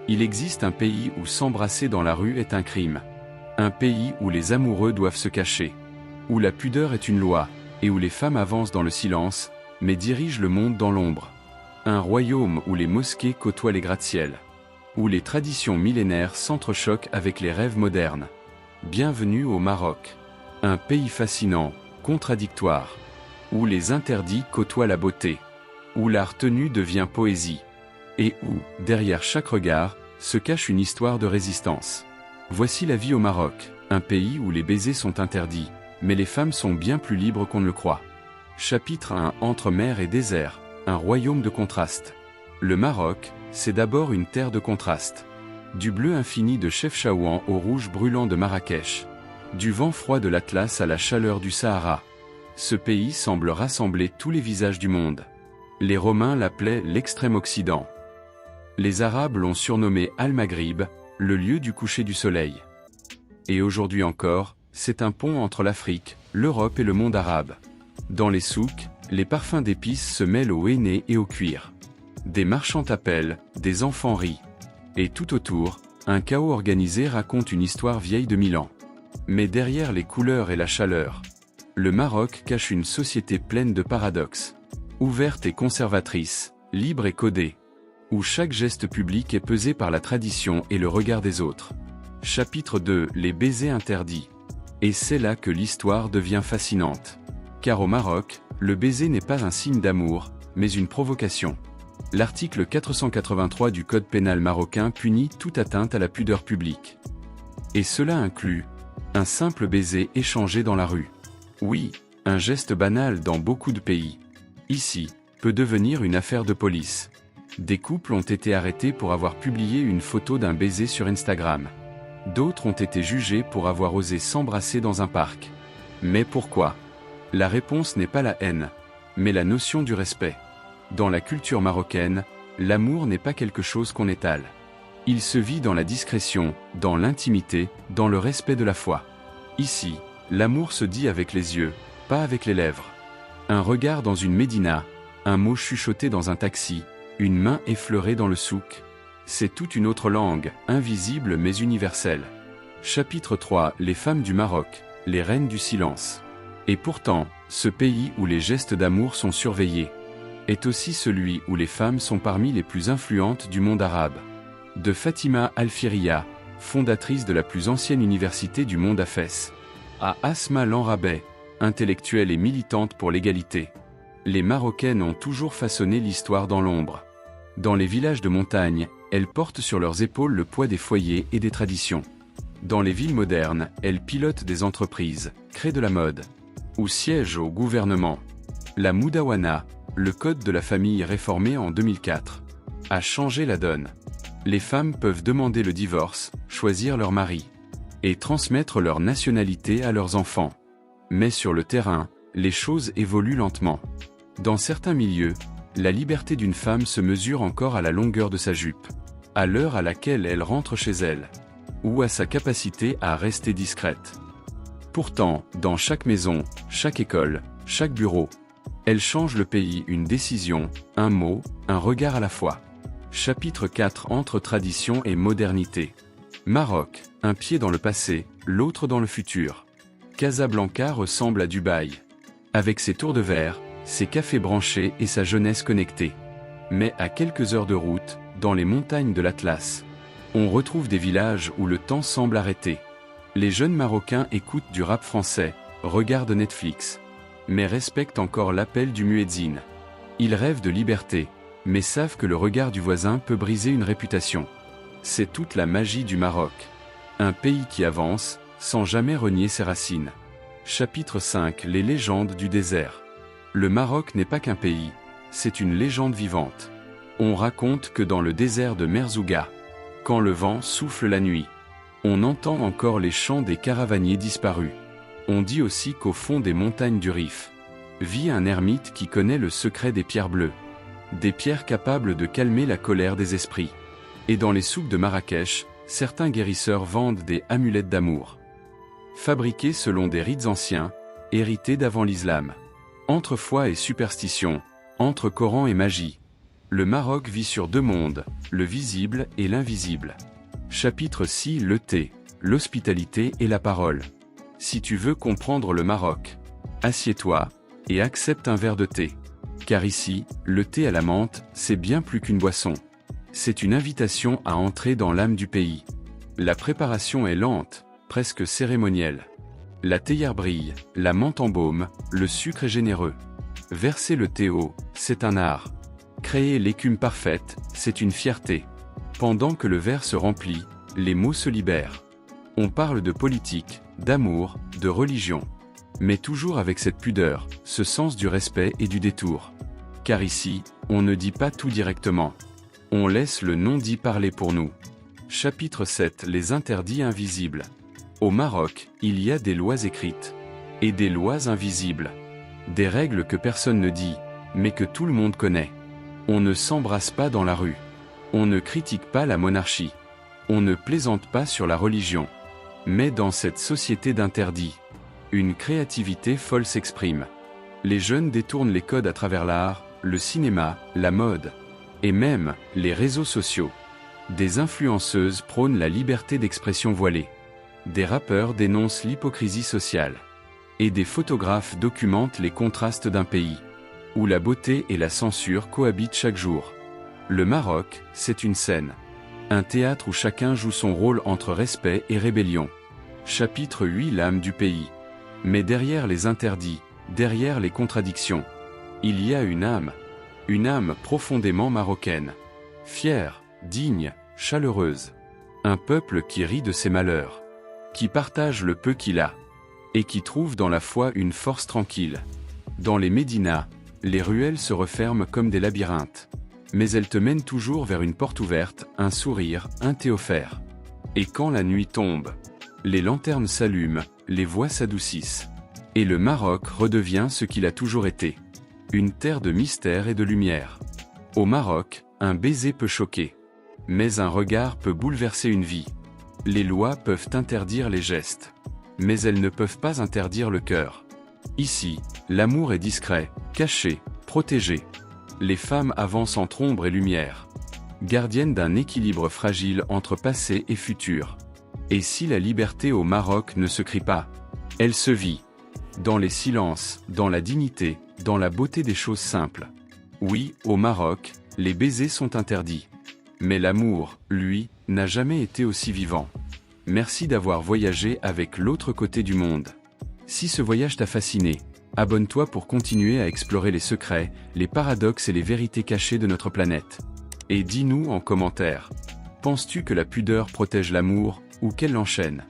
Il existe un pays où s'embrasser dans la rue est un crime. Un pays où les amoureux doivent se cacher. Où la pudeur est une loi, et où les femmes avancent dans le silence, mais dirigent le monde dans l'ombre. Un royaume où les mosquées côtoient les gratte-ciel. Où les traditions millénaires s'entrechoquent avec les rêves modernes. Bienvenue au Maroc. Un pays fascinant, contradictoire. Où les interdits côtoient la beauté. Où l'art tenu devient poésie. Et où, derrière chaque regard, se cache une histoire de résistance. Voici la vie au Maroc, un pays où les baisers sont interdits, mais les femmes sont bien plus libres qu'on ne le croit. Chapitre 1. Entre mer et désert, un royaume de contrastes. Le Maroc, c'est d'abord une terre de contrastes. Du bleu infini de Chefchaouen au rouge brûlant de Marrakech. Du vent froid de l'Atlas à la chaleur du Sahara. Ce pays semble rassembler tous les visages du monde. Les Romains l'appelaient l'Extrême-Occident. Les Arabes l'ont surnommé Al-Maghrib, le lieu du coucher du soleil. Et aujourd'hui encore, c'est un pont entre l'Afrique, l'Europe et le monde arabe. Dans les souks, les parfums d'épices se mêlent au henné et au cuir. Des marchands appellent, des enfants rient. Et tout autour, un chaos organisé raconte une histoire vieille de 1000 ans. Mais derrière les couleurs et la chaleur, le Maroc cache une société pleine de paradoxes. Ouverte et conservatrice, libre et codée. Où chaque geste public est pesé par la tradition et le regard des autres. Chapitre 2. Les baisers interdits. Et c'est là que l'histoire devient fascinante. Car au Maroc, le baiser n'est pas un signe d'amour, mais une provocation. L'article 483 du Code pénal marocain punit toute atteinte à la pudeur publique. Et cela inclut un simple baiser échangé dans la rue. Oui, un geste banal dans beaucoup de pays. Ici, peut devenir une affaire de police. Des couples ont été arrêtés pour avoir publié une photo d'un baiser sur Instagram. D'autres ont été jugés pour avoir osé s'embrasser dans un parc. Mais pourquoi? La réponse n'est pas la haine, mais la notion du respect. Dans la culture marocaine, l'amour n'est pas quelque chose qu'on étale. Il se vit dans la discrétion, dans l'intimité, dans le respect de la foi. Ici, l'amour se dit avec les yeux, pas avec les lèvres. Un regard dans une médina, un mot chuchoté dans un taxi, une main effleurée dans le souk. C'est toute une autre langue, invisible mais universelle. Chapitre 3. Les femmes du Maroc, les reines du silence. Et pourtant, ce pays où les gestes d'amour sont surveillés, est aussi celui où les femmes sont parmi les plus influentes du monde arabe. De Fatima Al-Firiya, fondatrice de la plus ancienne université du monde à Fès, à Asma Lanrabet, intellectuelle et militante pour l'égalité. Les Marocaines ont toujours façonné l'histoire dans l'ombre. Dans les villages de montagne, elles portent sur leurs épaules le poids des foyers et des traditions. Dans les villes modernes, elles pilotent des entreprises, créent de la mode, ou siègent au gouvernement. La Moudawana, le code de la famille réformé en 2004, a changé la donne. Les femmes peuvent demander le divorce, choisir leur mari, et transmettre leur nationalité à leurs enfants. Mais sur le terrain, les choses évoluent lentement. Dans certains milieux, la liberté d'une femme se mesure encore à la longueur de sa jupe, à l'heure à laquelle elle rentre chez elle, ou à sa capacité à rester discrète. Pourtant, dans chaque maison, chaque école, chaque bureau, elle change le pays, une décision, un mot, un regard à la fois. Chapitre 4. Entre tradition et modernité. Maroc, un pied dans le passé, l'autre dans le futur. Casablanca ressemble à Dubaï. Avec ses tours de verre, ses cafés branchés et sa jeunesse connectée. Mais à quelques heures de route, dans les montagnes de l'Atlas, on retrouve des villages où le temps semble arrêté. Les jeunes Marocains écoutent du rap français, regardent Netflix, mais respectent encore l'appel du muezzin. Ils rêvent de liberté, mais savent que le regard du voisin peut briser une réputation. C'est toute la magie du Maroc. Un pays qui avance, sans jamais renier ses racines. Chapitre 5. Les légendes du désert. Le Maroc n'est pas qu'un pays, c'est une légende vivante. On raconte que dans le désert de Merzouga, quand le vent souffle la nuit, on entend encore les chants des caravaniers disparus. On dit aussi qu'au fond des montagnes du Rif, vit un ermite qui connaît le secret des pierres bleues. Des pierres capables de calmer la colère des esprits. Et dans les souks de Marrakech, certains guérisseurs vendent des amulettes d'amour. Fabriqués selon des rites anciens, hérités d'avant l'islam. Entre foi et superstition, entre Coran et magie. Le Maroc vit sur deux mondes, le visible et l'invisible. Chapitre 6. Le thé, l'hospitalité et la parole. Si tu veux comprendre le Maroc, assieds-toi et accepte un verre de thé. Car ici, le thé à la menthe, c'est bien plus qu'une boisson. C'est une invitation à entrer dans l'âme du pays. La préparation est lente, presque cérémonielle. La théière brille, la menthe embaume, le sucre est généreux. Verser le thé haut, c'est un art. Créer l'écume parfaite, c'est une fierté. Pendant que le verre se remplit, les mots se libèrent. On parle de politique, d'amour, de religion. Mais toujours avec cette pudeur, ce sens du respect et du détour. Car ici, on ne dit pas tout directement. On laisse le non-dit parler pour nous. Chapitre 7. Les interdits invisibles. Au Maroc, il y a des lois écrites. Et des lois invisibles. Des règles que personne ne dit, mais que tout le monde connaît. On ne s'embrasse pas dans la rue. On ne critique pas la monarchie. On ne plaisante pas sur la religion. Mais dans cette société d'interdits, une créativité folle s'exprime. Les jeunes détournent les codes à travers l'art, le cinéma, la mode, et même les réseaux sociaux. Des influenceuses prônent la liberté d'expression voilée. Des rappeurs dénoncent l'hypocrisie sociale. Et des photographes documentent les contrastes d'un pays, où la beauté et la censure cohabitent chaque jour. Le Maroc, c'est une scène. Un théâtre où chacun joue son rôle entre respect et rébellion. Chapitre 8. L'âme du pays. Mais derrière les interdits, derrière les contradictions, il y a une âme profondément marocaine. Fière, digne, chaleureuse. Un peuple qui rit de ses malheurs, qui partage le peu qu'il a, et qui trouve dans la foi une force tranquille. Dans les médinas, les ruelles se referment comme des labyrinthes. Mais elles te mènent toujours vers une porte ouverte, un sourire, un thé offert. Et quand la nuit tombe, les lanternes s'allument, les voix s'adoucissent. Et le Maroc redevient ce qu'il a toujours été. Une terre de mystère et de lumière. Au Maroc, un baiser peut choquer. Mais un regard peut bouleverser une vie. Les lois peuvent interdire les gestes. Mais elles ne peuvent pas interdire le cœur. Ici, l'amour est discret, caché, protégé. Les femmes avancent entre ombre et lumière. Gardiennes d'un équilibre fragile entre passé et futur. Et si la liberté au Maroc ne se crie pas, elle se vit. Dans les silences, dans la dignité, dans la beauté des choses simples. Oui, au Maroc, les baisers sont interdits. Mais l'amour, lui, n'a jamais été aussi vivant. Merci d'avoir voyagé avec l'autre côté du monde. Si ce voyage t'a fasciné, abonne-toi pour continuer à explorer les secrets, les paradoxes et les vérités cachées de notre planète. Et dis-nous en commentaire, penses-tu que la pudeur protège l'amour, ou qu'elle l'enchaîne ?